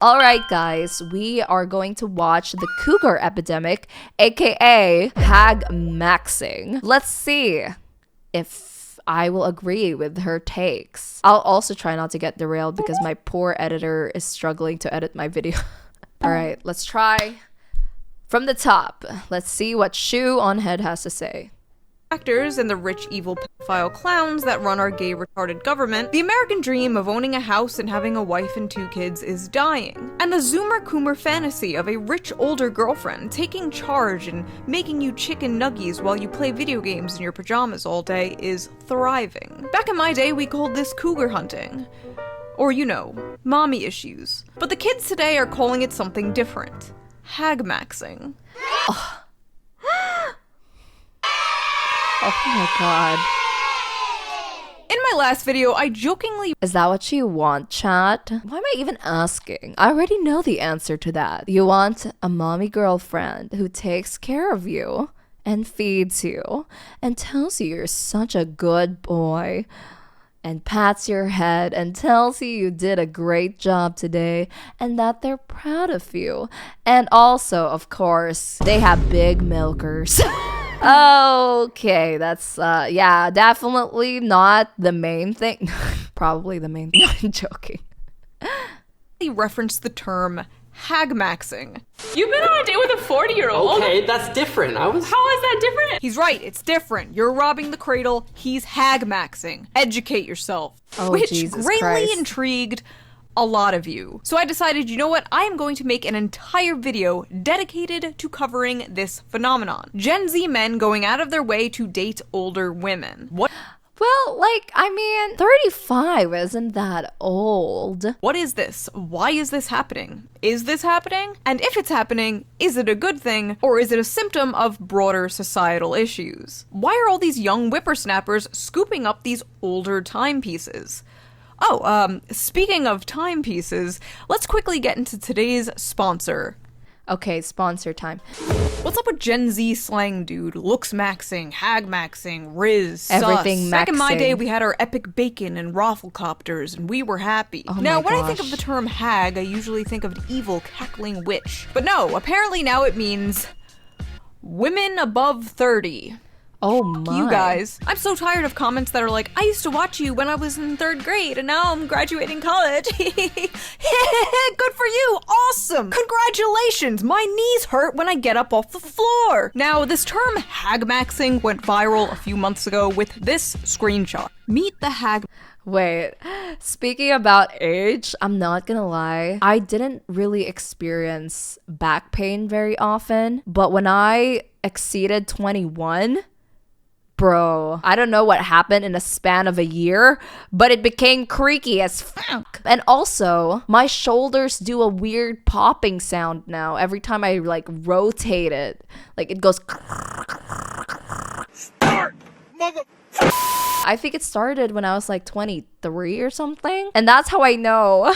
Alright guys, we are going to watch the Cougar Epidemic, aka hag maxing. Let's see if I will agree with her takes. I'll also try not to get derailed because my poor editor is struggling to edit my video. Alright, let's try from the top. Let's see what Shoe0nHead has to say. Actors and the rich, evil pedophile clowns that run our gay, retarded government, the American dream of owning a house and having a wife and 2 kids is dying. And the Zoomer-Coomer fantasy of a rich, older girlfriend taking charge and making you chicken nuggies while you play video games in your pajamas all day is thriving. Back in my day, we called this cougar hunting. Or, you know, mommy issues. But the kids today are calling it something different. Hag maxing. Oh my god. In my last video, I jokingly— Is that what you want, chat? Why am I even asking? I already know the answer to that. You want a mommy girlfriend who takes care of you and feeds you and tells you you're such a good boy and pats your head and tells you you did a great job today and that they're proud of you. And also, of course, they have big milkers. Okay, that's, yeah, definitely not the main thing. Probably the main thing. I'm joking. He referenced the term hag maxing. You've been on a date with a 40-year-old. Okay, that's different. How is that different? He's right, it's different. You're robbing the cradle, he's hag maxing. Educate yourself. Oh, Which Jesus greatly Christ. intrigued a lot of you. So I decided, you know what, I am going to make an entire video dedicated to covering this phenomenon. Gen Z men going out of their way to date older women. What Well, I mean, 35 isn't that old. What is this? Why is this happening? Is this happening? And if it's happening, is it a good thing, or is it a symptom of broader societal issues? Why are all these young whippersnappers scooping up these older timepieces? Oh, speaking of timepieces, let's quickly get into today's sponsor. Okay, sponsor time. What's up with Gen Z slang, dude? Looks maxing, hag maxing, Riz, Everything sus. Back in my maxing. day, we had our epic bacon and rafflecopters, and we were happy. Oh Now, my when I think of gosh. the term hag, I usually think of an evil, cackling witch. But no, apparently now it means women above 30. Oh my. You guys. I'm so tired of comments that are like, I used to watch you when I was in 3rd grade and now I'm graduating college. Good for you. Awesome. Congratulations. My knees hurt when I get up off the floor. Now, this term hag maxing went viral a few months ago with this screenshot. Meet the hag. Wait, speaking about age, I'm not gonna lie. I didn't really experience back pain very often, but when I exceeded 21, bro, I don't know what happened in a span of a year, but it became creaky as fuck. And also, my shoulders do a weird popping sound now every time I rotate it. Like it goes. Start, mother. I think it started when I was 23 or something. And that's how I know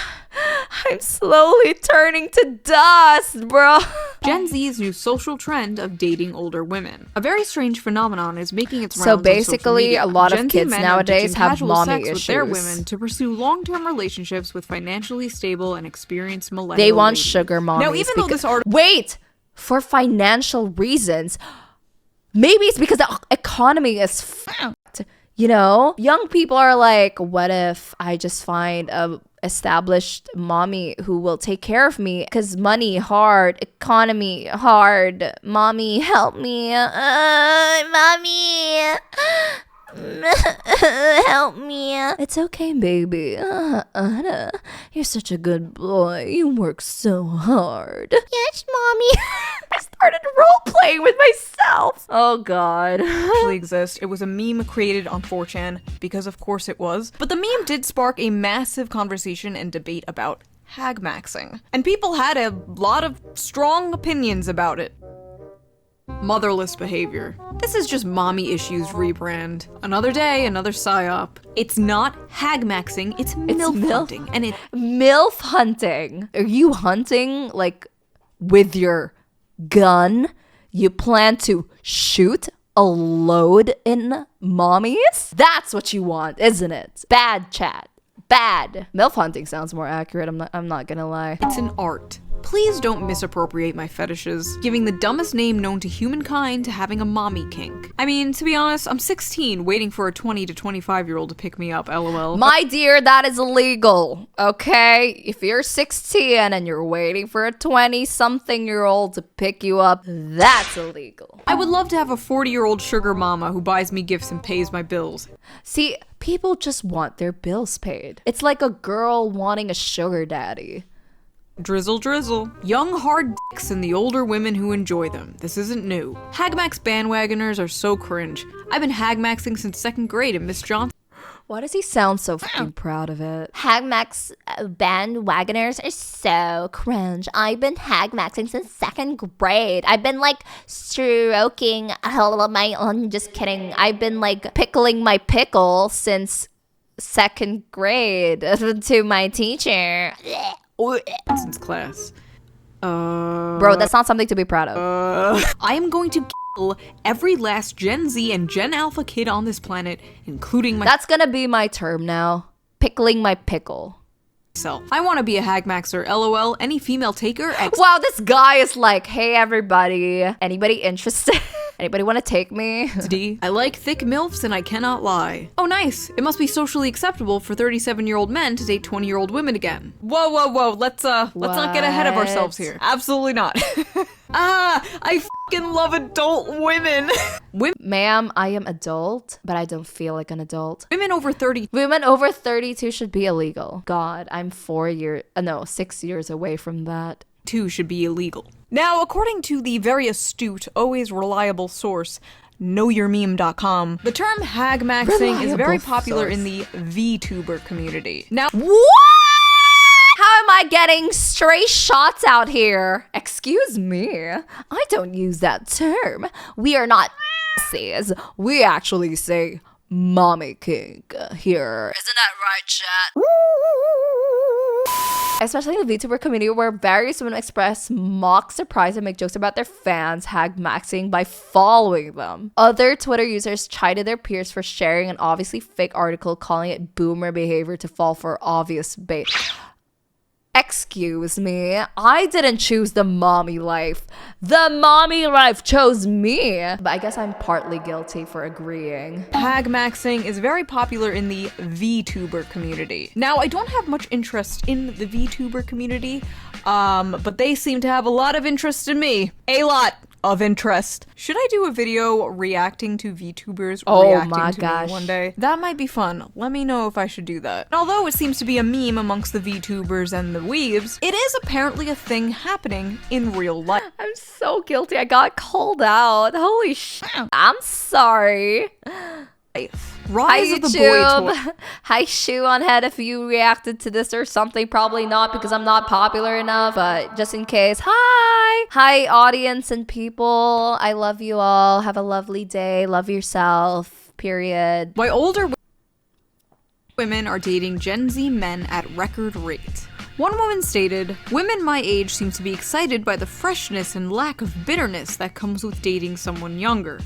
I'm slowly turning to dust, bro. Gen Z's new social trend of dating older women. A very strange phenomenon is making its rounds So on social basically, media. a lot of Gen Z kids men are nowadays ditching have casual mommy sex with their issues. women to pursue long-term relationships with financially stable and experienced millennial They want ladies. sugar mommies. Now, even though this article— Wait! For financial reasons. Maybe it's because the economy is fucked. You know? Young people are like, what if I just find a established mommy who will take care of me? Because money hard, economy hard. Mommy, help me. Mommy. Help me. It's okay, baby. Anna, you're such a good boy. You work so hard. Yes, mommy. I started role-playing with myself. Oh, God. actually exist. It was a meme created on 4chan, because of course it was. But the meme did spark a massive conversation and debate about hag maxing. And people had a lot of strong opinions about it. Motherless behavior. This is just mommy issues rebrand. Another day, another psyop. It's not hag maxing, it's MILF MILF. hunting. And it— MILF hunting. Are you hunting, with your gun? You plan to shoot a load in mommies? That's what you want, isn't it? Bad chat. Bad. MILF hunting sounds more accurate. I'm not gonna lie. It's an art. Please don't misappropriate my fetishes, giving the dumbest name known to humankind to having a mommy kink. I mean, to be honest, I'm 16, waiting for a 20 to 25-year-old to pick me up, lol. My dear, that is illegal, okay? If you're 16 and you're waiting for a 20-something-year-old to pick you up, that's illegal. I would love to have a 40-year-old sugar mama who buys me gifts and pays my bills. See, people just want their bills paid. It's like a girl wanting a sugar daddy. Drizzle drizzle. Young hard dicks and the older women who enjoy them. This isn't new. Hagmax bandwagoners are so cringe. I've been hagmaxing since 2nd grade and Miss Johnson. Why does he sound so fucking proud of it? Hagmax bandwagoners are so cringe. I've been hagmaxing since 2nd grade. I've been like stroking I'm just kidding. I've been like pickling my pickle since 2nd grade to my teacher. Since class. Bro, that's not something to be proud of. I am going to kill every last Gen Z and Gen Alpha kid on this planet, including That's gonna be my term now. Pickling my pickle. myself. I want to be a hagmaxer, lol. Any female taker? Wow, this guy is like, hey everybody, anybody interested? Anybody want to take me? D. I like thick MILFs and I cannot lie. Oh nice, it must be socially acceptable for 37-year-old men to date 20-year-old women again. Whoa, whoa, whoa, let's not get ahead of ourselves here. Absolutely not. I fucking love adult women. Ma'am, I am adult, but I don't feel like an adult. Women over 30. Women over 32 should be illegal. God, I'm 6 years away from that. Two should be illegal. Now, according to the very astute, always reliable source, knowyourmeme.com, the term hagmaxing is very popular in the Vtuber community. Now, what? How am I getting stray shots out here? Excuse me, I don't use that term. We are not says. We actually say mommy kink here. Isn't that right, chat? Especially in the VTuber community, where various women express mock surprise and make jokes about their fans hagmaxing by following them. Other Twitter users chided their peers for sharing an obviously fake article, calling it boomer behavior to fall for obvious bait. Excuse me, I didn't choose the mommy life. The mommy life chose me. But I guess I'm partly guilty for agreeing. hagmaxing is very popular in the Vtuber community. Now, I don't have much interest in the Vtuber community, but they seem to have a lot of interest in me. A lot of interest. Should I do a video reacting to VTubers reacting to me one day? That might be fun. Let me know if I should do that. Although it seems to be a meme amongst the VTubers and the weebs, it is apparently a thing happening in real life. I'm so guilty. I got called out. Holy shit. I'm sorry. Rise Hi, of the boy YouTube. toy. Hi, Shoe0nHead, if you reacted to this or something. Probably not, because I'm not popular enough, but just in case. Hi! Hi, audience and people. I love you all. Have a lovely day. Love yourself. Period. Why older women are dating Gen Z men at record rate. One woman stated, "Women my age seem to be excited by the freshness and lack of bitterness that comes with dating someone younger.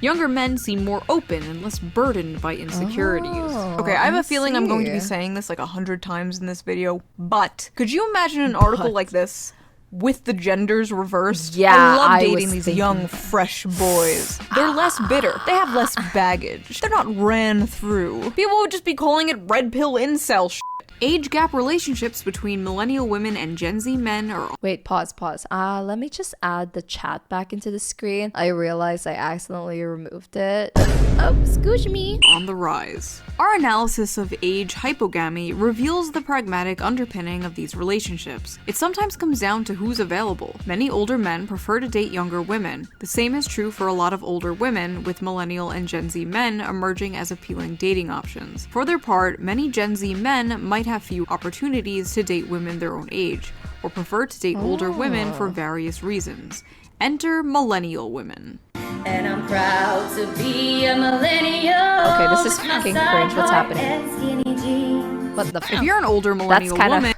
Younger men seem more open and less burdened by insecurities." Okay, I have a feeling I'm going to be saying this like 100 times in this video, but could you imagine an article like this with the genders reversed? Yeah, I love I dating was these thinking young, fresh boys. They're less bitter. They have less baggage. They're not ran through. People would just be calling it red pill incel shit. Age gap relationships between millennial women and Gen Z men are— Wait, pause. Let me just add the chat back into the screen. I realized I accidentally removed it. Oh, excuse me. on the rise. Our analysis of age hypogamy reveals the pragmatic underpinning of these relationships. It sometimes comes down to who's available. Many older men prefer to date younger women. The same is true for a lot of older women, with millennial and Gen Z men emerging as appealing dating options. For their part, many Gen Z men might have few opportunities to date women their own age, or prefer to date older women for various reasons. Enter millennial women. And I'm proud to be a millennial. Okay, this is fucking cringe. What's happening? What the If fuck? you're an older millennial kinda- woman,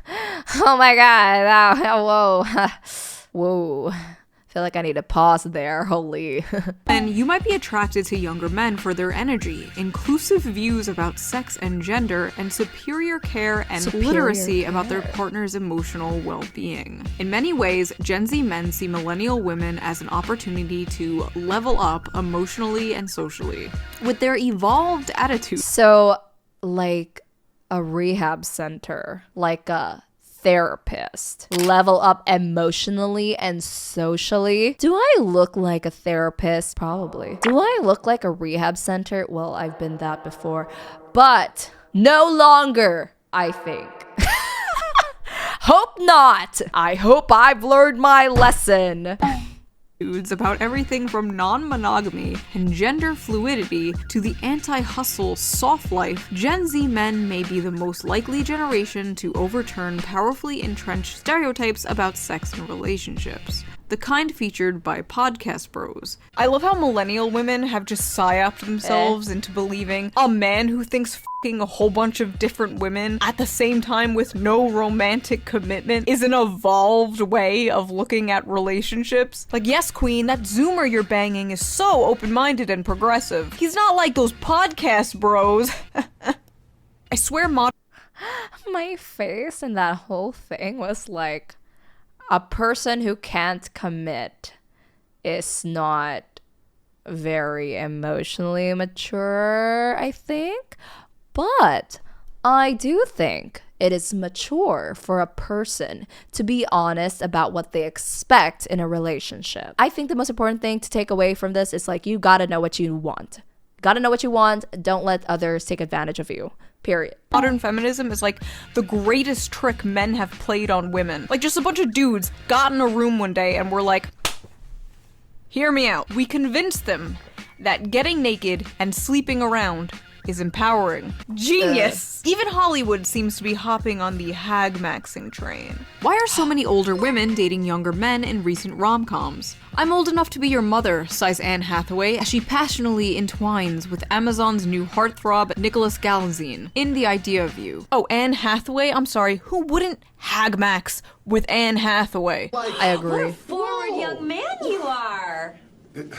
Oh my god. Whoa. Whoa. feel like I need to pause there. Holy. And you might be attracted to younger men for their energy, inclusive views about sex and gender, and superior care and literacy about their partner's emotional well-being. In many ways, Gen Z men see millennial women as an opportunity to level up emotionally and socially. With their evolved attitude. So, like a rehab center, like a therapist, level up emotionally and socially. Do I look like a therapist? Probably. Do I look like a rehab center? Well, I've been that before, but no longer, I think. Hope not. I hope I've learned my lesson. About everything from non-monogamy and gender fluidity to the anti-hustle soft life, Gen Z men may be the most likely generation to overturn powerfully entrenched stereotypes about sex and relationships. The kind featured by podcast bros. I love how millennial women have just psyoped themselves into believing a man who thinks f***ing a whole bunch of different women at the same time with no romantic commitment is an evolved way of looking at relationships. Like, yes, queen, that Zoomer you're banging is so open-minded and progressive. He's not like those podcast bros. I swear My face in that whole thing was like, a person who can't commit is not very emotionally mature, I think. But I do think it is mature for a person to be honest about what they expect in a relationship. I think the most important thing to take away from this is like, you gotta know what you want. Gotta know what you want. Don't let others take advantage of you. Period. Modern feminism is like the greatest trick men have played on women. Like, just a bunch of dudes got in a room one day and were like, hear me out. We convinced them that getting naked and sleeping around is empowering. Genius! Even Hollywood seems to be hopping on the hag-maxing train. Why are so many older women dating younger men in recent rom-coms? I'm old enough to be your mother, sighs Anne Hathaway as she passionately entwines with Amazon's new heartthrob Nicholas Galazine in The Idea of You. Oh, Anne Hathaway? I'm sorry, who wouldn't hag-max with Anne Hathaway? I agree. Forward young man you are.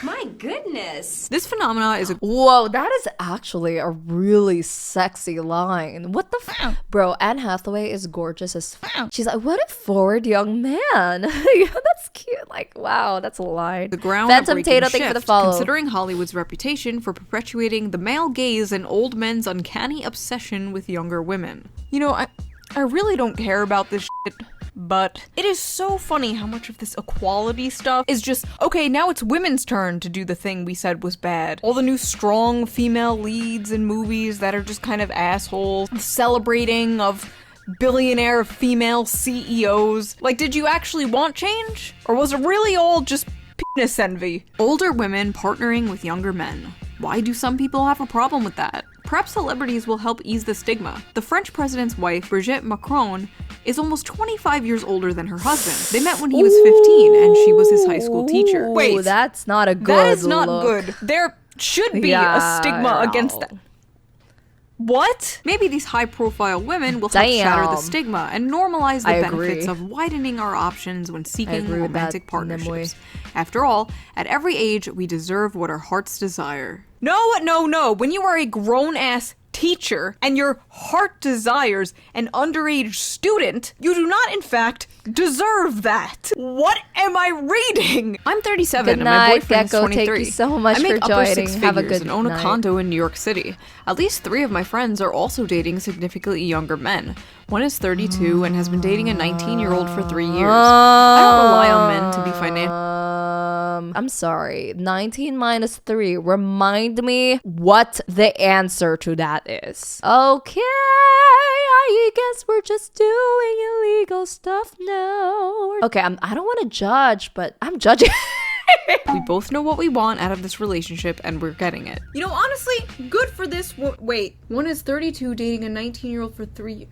My goodness. This phenomena is a Whoa, that is actually a really sexy line. What the Bro, Anne Hathaway is gorgeous as She's like, what a forward young man. Yeah, that's cute. Like, wow, that's a line. the ground Phantom Tato, thank you for the follow. considering Hollywood's reputation for perpetuating the male gaze and old men's uncanny obsession with younger women. You know, I really don't care about this shit, but it is so funny how much of this equality stuff is just, okay, now it's women's turn to do the thing we said was bad. All the new strong female leads in movies that are just kind of assholes, celebrating of billionaire female CEOs. Like, did you actually want change? Or was it really all just penis envy? Older women partnering with younger men. Why do some people have a problem with that? Perhaps celebrities will help ease the stigma. The French president's wife, Brigitte Macron, is almost 25 years older than her husband. They met when he was 15 and she was his high school teacher. Wait, that's not a good that is not look. good. There should be a stigma against that. What? Maybe these high-profile women will help shatter the stigma and normalize the benefits of widening our options when seeking romantic partnerships. After all, at every age, we deserve what our hearts desire. No. When you are a grown-ass teacher and your heart desires an underage student, you do not, in fact, deserve that. What am I reading? I'm 37 and my boyfriend's 23. Thank you so much for joining. Have a good and own a condo in New York City. At least 3 of my friends are also dating significantly younger men. One is 32 and has been dating a 19-year-old for 3 years. I don't rely on men to be financially. I'm sorry. 19 minus 3. Remind me what the answer to that is. Okay, I guess we're just doing illegal stuff now. Okay, I don't want to judge, but I'm judging. We both know what we want out of this relationship and we're getting it. You know, honestly, good for this. Wait, one is 32 dating a 19-year-old for 3 years.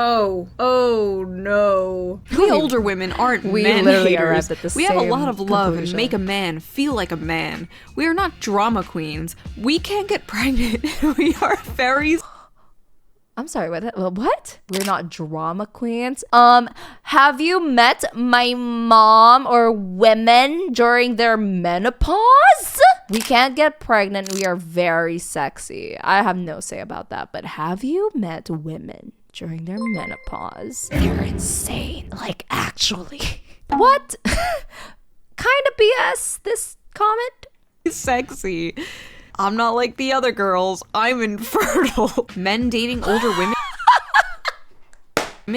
Oh no. We older women aren't men haters. We have a lot of love and make a man feel like a man. We are not drama queens. We can't get pregnant. We are fairies. I'm sorry, what? We're not drama queens. Have you met my mom or women during their menopause? We can't get pregnant. We are very sexy. I have no say about that. But have you met women during their menopause? They're insane. Like, actually. What? Kind of BS, this comment? Sexy. I'm not like the other girls. I'm infertile. Men dating older women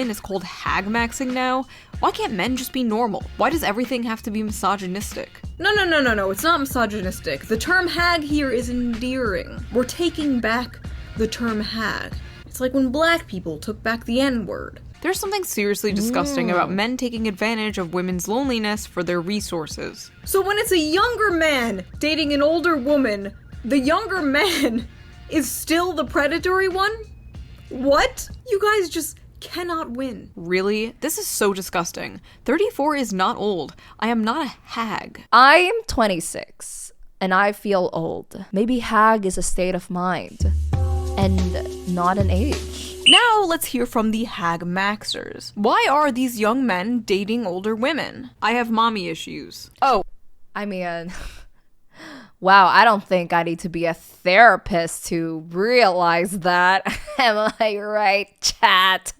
is called hag maxing now. Why can't men just be normal? Why does everything have to be misogynistic? No. It's not misogynistic. The term hag here is endearing. We're taking back the term hag. It's like when black people took back the N-word. There's something seriously disgusting about men taking advantage of women's loneliness for their resources. So when it's a younger man dating an older woman, the younger man is still the predatory one? What? You guys just cannot win. Really? This is so disgusting. 34 is not old. I am not a hag. I am 26 and I feel old. Maybe hag is a state of mind and not an age. Now let's hear from the hag maxers. Why are these young men dating older women? I have mommy issues. Oh, I mean, wow, I don't think I need to be a therapist to realize that. Am I right, chat?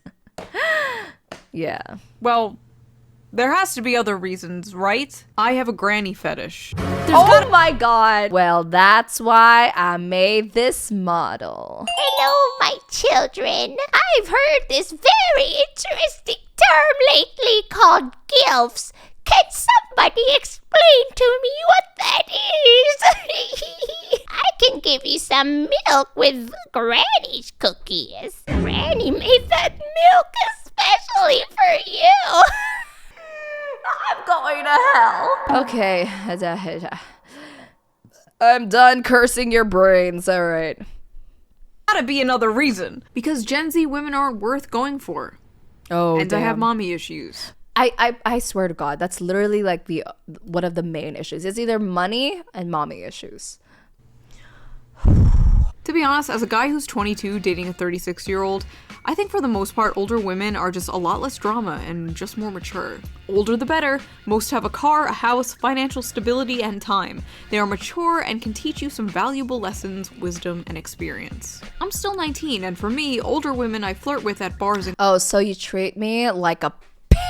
Yeah. Well, there has to be other reasons, right? I have a granny fetish. Oh my god. Well, that's why I made this model. Hello, my children. I've heard this very interesting term lately called GILFs. Can somebody explain to me what that is? I can give you some milk with Granny's cookies. Granny made that milk especially for you. I'm going to hell. Okay. I'm done cursing your brains, alright. Gotta be another reason. Because Gen Z women aren't worth going for. Oh, and damn. I have mommy issues. I swear to God, that's literally like one of the main issues. It's either money and mommy issues. To be honest, as a guy who's 22 dating a 36-year-old, I think for the most part older women are just a lot less drama and just more mature. Older the better. Most have a car, a house, financial stability, and time. They are mature and can teach you some valuable lessons, wisdom, and experience. I'm still 19, and for me, older women I flirt with at bars and Oh, so you treat me like a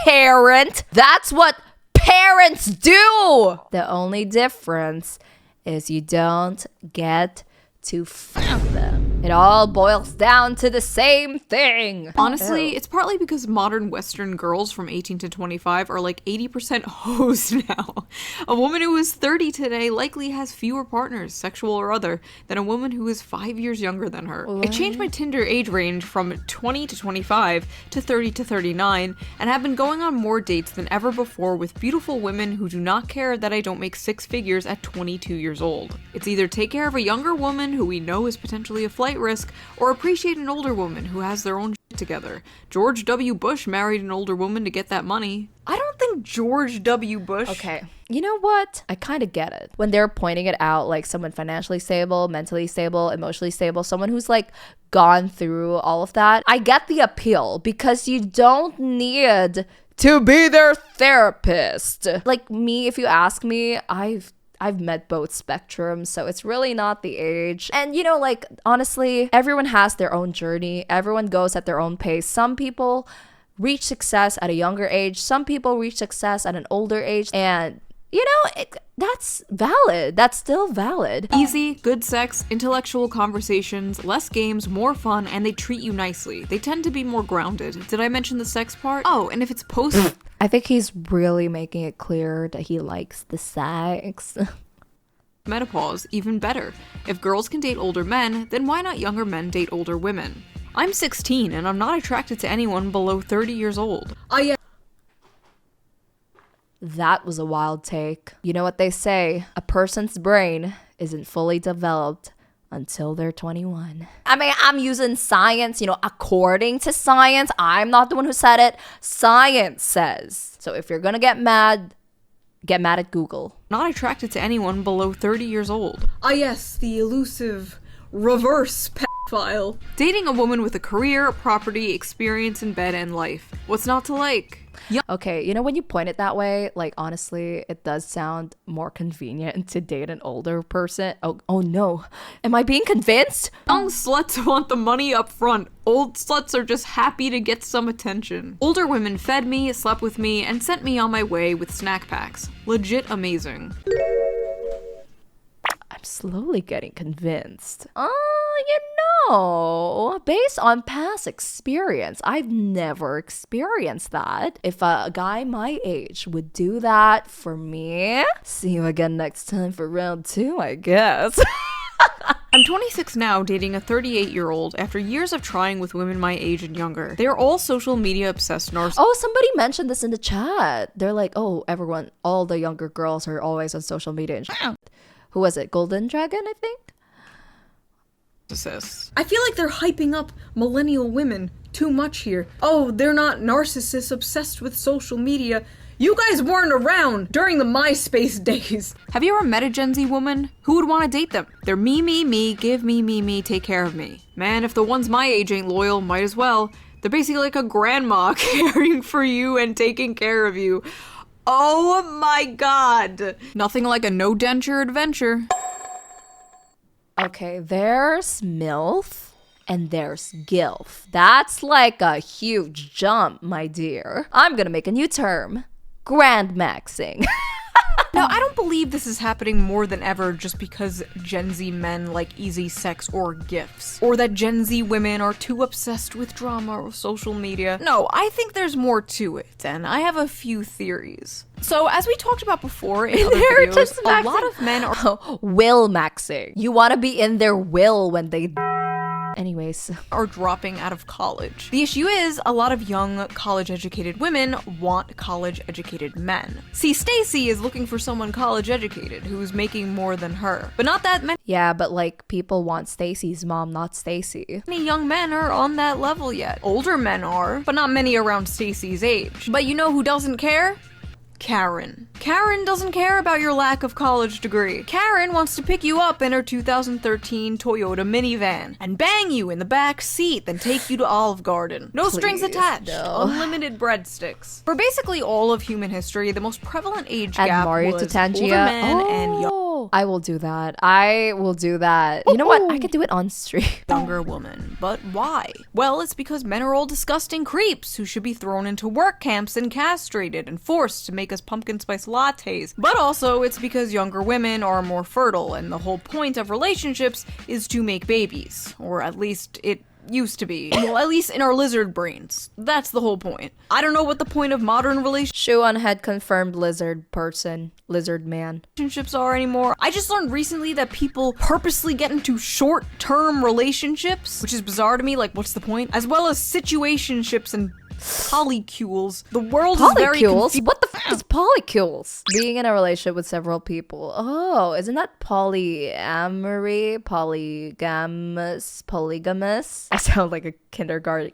parent? That's what parents do! The only difference is you don't get to fuck them. It all boils down to the same thing. Honestly, it's partly because modern Western girls from 18 to 25 are like 80% hoes now. A woman who is 30 today likely has fewer partners, sexual or other, than a woman who is 5 years younger than her. What? I changed my Tinder age range from 20 to 25 to 30 to 39 and have been going on more dates than ever before with beautiful women who do not care that I don't make six figures at 22 years old. It's either take care of a younger woman who we know is potentially a flight risk, or appreciate an older woman who has their own shit together. George W. Bush married an older woman to get that money. I don't think George W. Bush... Okay, you know what? I kind of get it. When they're pointing it out, like someone financially stable, mentally stable, emotionally stable, someone who's like gone through all of that, I get the appeal because you don't need to be their therapist. Like me, if you ask me, I've met both spectrums, so it's really not the age. And you know, like, honestly, everyone has their own journey. Everyone goes at their own pace. Some people reach success at a younger age. Some people reach success at an older age. And, you know, that's valid. That's still valid. Easy, good sex, intellectual conversations, less games, more fun, and they treat you nicely. They tend to be more grounded. Did I mention the sex part? Oh, and if it's post... I think he's really making it clear that he likes the sex. Menopause, even better. If girls can date older men, then why not younger men date older women? I'm 16 and I'm not attracted to anyone below 30 years old. That was a wild take. You know what they say, a person's brain isn't fully developed until they're 21. I mean, I'm using science, you know, according to science. I'm not the one who said it. Science says. So if you're gonna get mad at Google. Not attracted to anyone below 30 years old. Ah yes, the elusive reverse file. Dating a woman with a career, property, experience in bed, and life. What's not to like? Okay, you know, when you point it that way, like, honestly, it does sound more convenient to date an older person. Oh no. Am I being convinced? Young sluts want the money up front. Old sluts are just happy to get some attention. Older women fed me, slept with me, and sent me on my way with snack packs. Legit amazing. I'm slowly getting convinced. You know, based on past experience, I've never experienced that. If a guy my age would do that for me, see you again next time for round 2, I guess. I'm 26 now, dating a 38-year-old after years of trying with women my age and younger. They are all social media obsessed narcissists. Oh, somebody mentioned this in the chat. They're like, oh, everyone, all the younger girls are always on social media and shit. Who was it? Golden Dragon, I think? I feel like they're hyping up millennial women too much here. Oh, they're not narcissists obsessed with social media. You guys weren't around during the MySpace days. Have you ever met a Gen Z woman? Who would want to date them? They're me, give me, take care of me. Man, if the ones my age ain't loyal, might as well. They're basically like a grandma caring for you and taking care of you. Oh my god. Nothing like a no denture adventure. Okay, there's MILF and there's GILF. That's like a huge jump, my dear. I'm gonna make a new term. Grandmaxing. Now, I don't believe this is happening more than ever just because Gen Z men like easy sex or GIFs, or that Gen Z women are too obsessed with drama or social media. No, I think there's more to it, and I have a few theories. So, as we talked about before in other videos, a lot of men are will maxing. You want to be in their will when they anyways are dropping out of college. The issue is a lot of young college-educated women want college-educated men. See, Stacy is looking for someone college-educated who's making more than her, but not that many. Yeah, but like people want Stacy's mom, not Stacy. Many young men are on that level yet. Older men are, but not many around Stacy's age. But you know who doesn't care? Karen. Karen doesn't care about your lack of college degree. Karen wants to pick you up in her 2013 Toyota minivan and bang you in the back seat, then take you to Olive Garden. No strings attached. No. Unlimited breadsticks. For basically all of human history, the most prevalent age And gap Mario was Tatangia. older men and I will do that. I will do that. You know what? I could do it on stream. younger woman. But why? Well, it's because men are all disgusting creeps who should be thrown into work camps and castrated and forced to make us pumpkin spice lattes. But also, it's because younger women are more fertile, and the whole point of relationships is to make babies. Or at least it used to be. Well, at least in our lizard brains. That's the whole point. I don't know what the point of modern Shoe0nHead confirmed lizard person. Lizard man. relationships are anymore. I just learned recently that people purposely get into short-term relationships, which is bizarre to me. Like, what's the point? As well as situationships and polycules. The world is very Polycules? What the f is polycules? Being in a relationship with several people. Oh, isn't that polyamory? Polygamous? I sound like a kindergarten.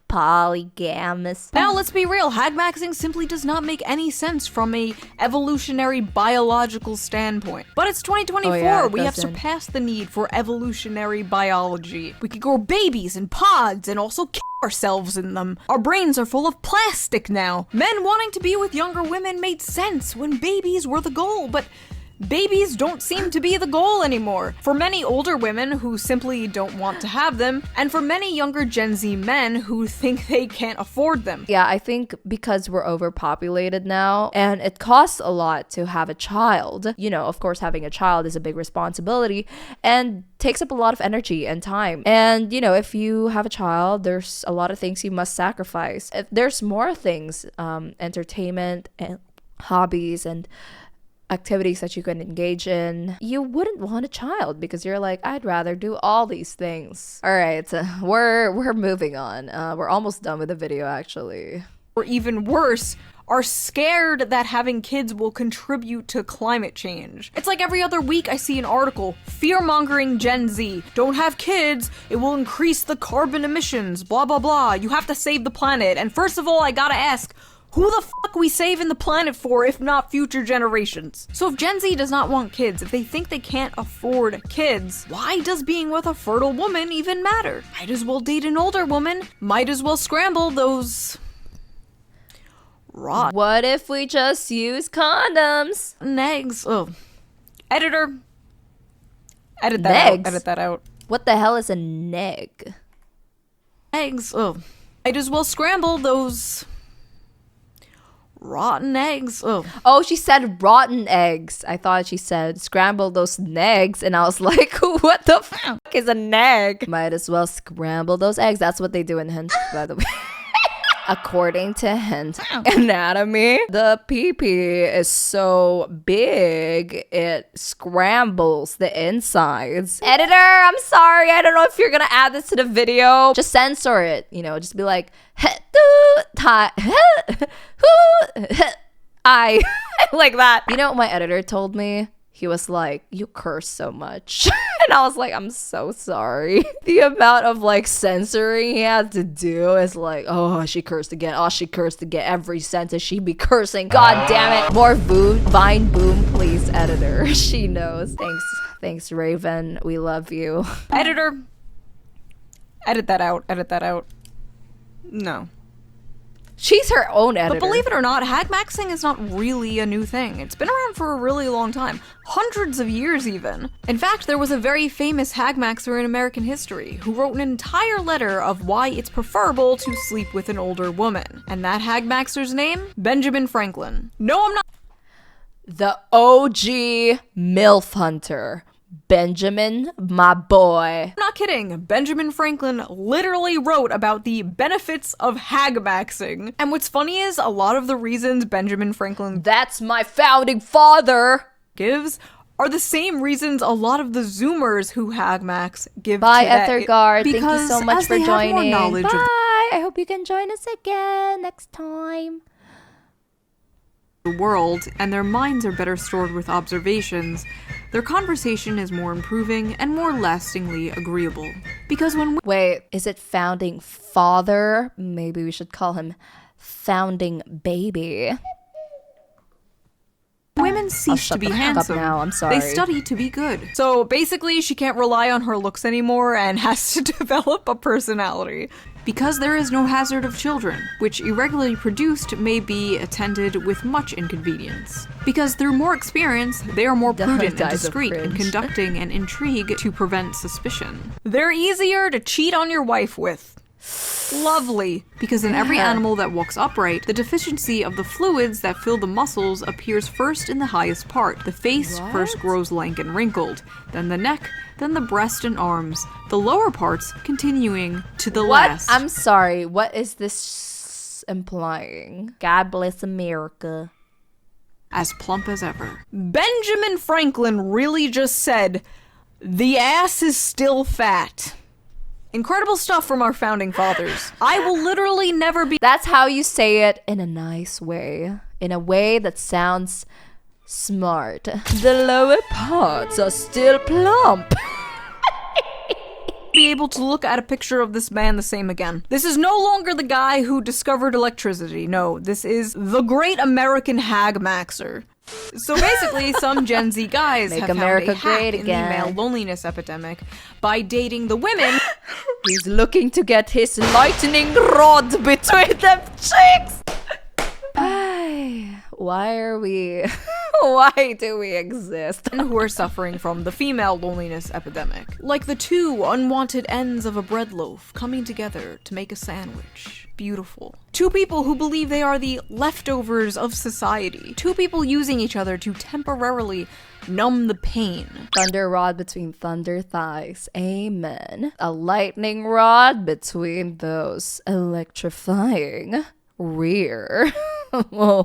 Polygamous. Now, let's be real. Hagmaxing simply does not make any sense from a evolutionary biological standpoint. But it's 2024. Oh, yeah, it we have doesn't. surpassed the need for evolutionary biology. We could grow babies in pods and also kill ourselves in them. Our brains are full of plastic now. Men wanting to be with younger women made sense when babies were the goal, but babies don't seem to be the goal anymore. For many older women who simply don't want to have them, and for many younger Gen Z men who think they can't afford them. Yeah, I think because we're overpopulated now and it costs a lot to have a child. You know, of course, having a child is a big responsibility and takes up a lot of energy and time. And, you know, if you have a child, there's a lot of things you must sacrifice. If there's more things, entertainment and hobbies and activities that you can engage in, you wouldn't want a child because you're like, I'd rather do all these things. All right, we're moving on. We're almost done with the video, actually. Or even worse, are scared that having kids will contribute to climate change. It's like every other week I see an article, fear-mongering Gen Z. Don't have kids, it will increase the carbon emissions, blah blah blah. You have to save the planet. And first of all, I gotta ask, Who the fuck we saving the planet for if not future generations? So if Gen Z does not want kids, if they think they can't afford kids, why does being with a fertile woman even matter? Might as well date an older woman. Might as well scramble those rotten What if we just use condoms? eggs. Oh. Editor. Edit that Negs? out. Edit that out. What the hell is a neg? Eggs. Oh. Might as well scramble those rotten eggs. Oh. Oh, she said rotten eggs. I thought she said scramble those negs, and I was like, what the fuck is a neg? Might as well scramble those eggs. That's what they do in Hint, by the way. According to Hint Anatomy, the pee-pee is so big, it scrambles the insides. Editor, I'm sorry. I don't know if you're gonna add this to the video. Just censor it. You know, just be like, I like that. You know what my editor told me? He was like, you curse so much. And I was like, I'm so sorry. The amount of like censoring he had to do is like, oh, she cursed again. Oh, she cursed again. Every sentence she be cursing. God damn it. More Vine boom, please, editor. She knows. Thanks, Raven. We love you. Editor. Edit that out. Edit that out. No. She's her own editor. But believe it or not, hagmaxing is not really a new thing. It's been around for a really long time. Hundreds of years even. In fact, there was a very famous hagmaxer in American history who wrote an entire letter of why it's preferable to sleep with an older woman. And that hagmaxer's name? Benjamin Franklin. No, I'm not. The OG MILF hunter. Benjamin, my boy. I'm not kidding. Benjamin Franklin literally wrote about the benefits of hagmaxing. And what's funny is a lot of the reasons Benjamin Franklin That's my founding father. gives are the same reasons a lot of the Zoomers who hagmax give Bye, today. Ethergard. Thank you Because so much as for they have more joining. knowledge of Bye. I hope you can join us again next time. the world, and their minds are better stored with observations, their conversation is more improving and more lastingly agreeable. Because when Wait, is it founding father? Maybe we should call him founding baby. women cease shut to be the fuck up handsome, now, I'm sorry. they study to be good. So basically, she can't rely on her looks anymore and has to develop a personality. Because there is no hazard of children, which irregularly produced may be attended with much inconvenience. Because through more experience, they are more prudent and Guys of discreet in cringe. conducting an intrigue to prevent suspicion. They're easier to cheat on your wife with. Lovely. Because in every animal that walks upright, the deficiency of the fluids that fill the muscles appears first in the highest part. The face first grows lank and wrinkled, then the neck, then the breast and arms, the lower parts continuing to the What? last. I'm sorry. What is this implying? God bless America. As plump as ever. Benjamin Franklin really just said, the ass is still fat. Incredible stuff from our founding fathers. I will literally never be That's how you say it in a nice way. In a way that sounds smart. The lower parts are still plump. able to look at a picture of this man the same again. This is no longer the guy who discovered electricity. No, this is the great American hagmaxer. So basically, some Gen Z guys Make have America found a hack great in the again. male loneliness epidemic by dating the women. He's looking to get his lightning rod between them cheeks. Why are we... Why do we exist? Who are suffering from the female loneliness epidemic. Like the two unwanted ends of a bread loaf coming together to make a sandwich. Beautiful. Two people who believe they are the leftovers of society. Two people using each other to temporarily numb the pain. Thunder rod between thunder thighs. Amen. A lightning rod between those electrifying rear. Or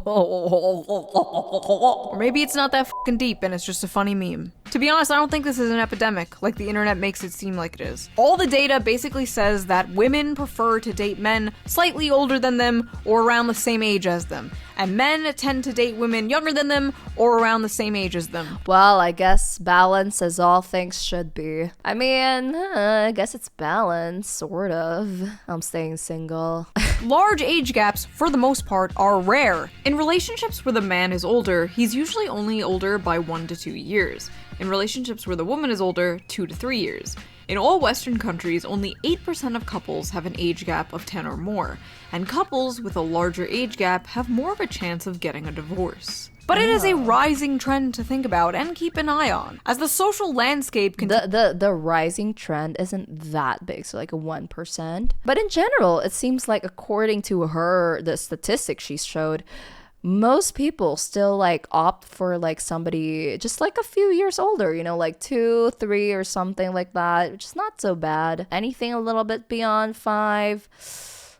maybe it's not that fucking deep and it's just a funny meme. To be honest, I don't think this is an epidemic, like the internet makes it seem like it is. All the data basically says that women prefer to date men slightly older than them or around the same age as them, and men tend to date women younger than them or around the same age as them. Well, I guess balance as all things should be. I mean, I guess it's balance, sort of. I'm staying single. Large age gaps, for the most part, are rare. In relationships where the man is older, he's usually only older by 1 to 2 years. In relationships where the woman is older, 2 to 3 years. In all Western countries, only 8% of couples have an age gap of 10 or more, and couples with a larger age gap have more of a chance of getting a divorce. But it is a rising trend to think about and keep an eye on, as the social landscape The rising trend isn't that big, so like a 1%. But in general, it seems like according to her, the statistics she showed, most people still like opt for like somebody just like a few years older, you know, like 2, 3 or something like that, which is not so bad. Anything a little bit beyond 5,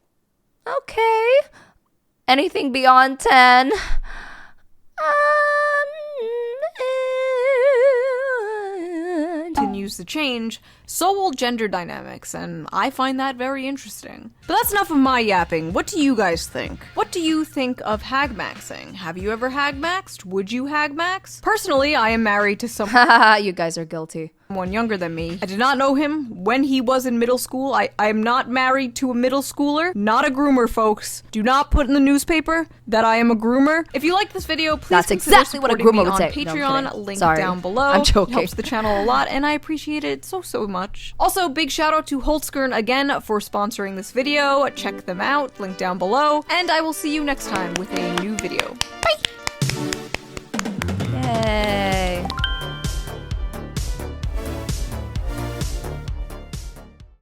okay. Anything beyond 10, continues to change, so will gender dynamics, and I find that very interesting. But that's enough of my yapping. What do you guys think? What do you think of hagmaxing? Have you ever hagmaxed? Would you hagmax? Personally, I am married to someone you guys are guilty. younger than me. I did not know him when he was in middle school. I am not married to a middle schooler. Not a groomer, folks. Do not put in the newspaper that I am a groomer. If you like this video, please That's consider exactly what a supporting groomer me would on say. No, I'm Patreon, kidding. link Sorry. down below. I'm joking. It helps the channel a lot, and I appreciate it so much. Also, big shout out to Holtzkern again for sponsoring this video. Check them out, link down below, and I will see you next time with a new video. Bye!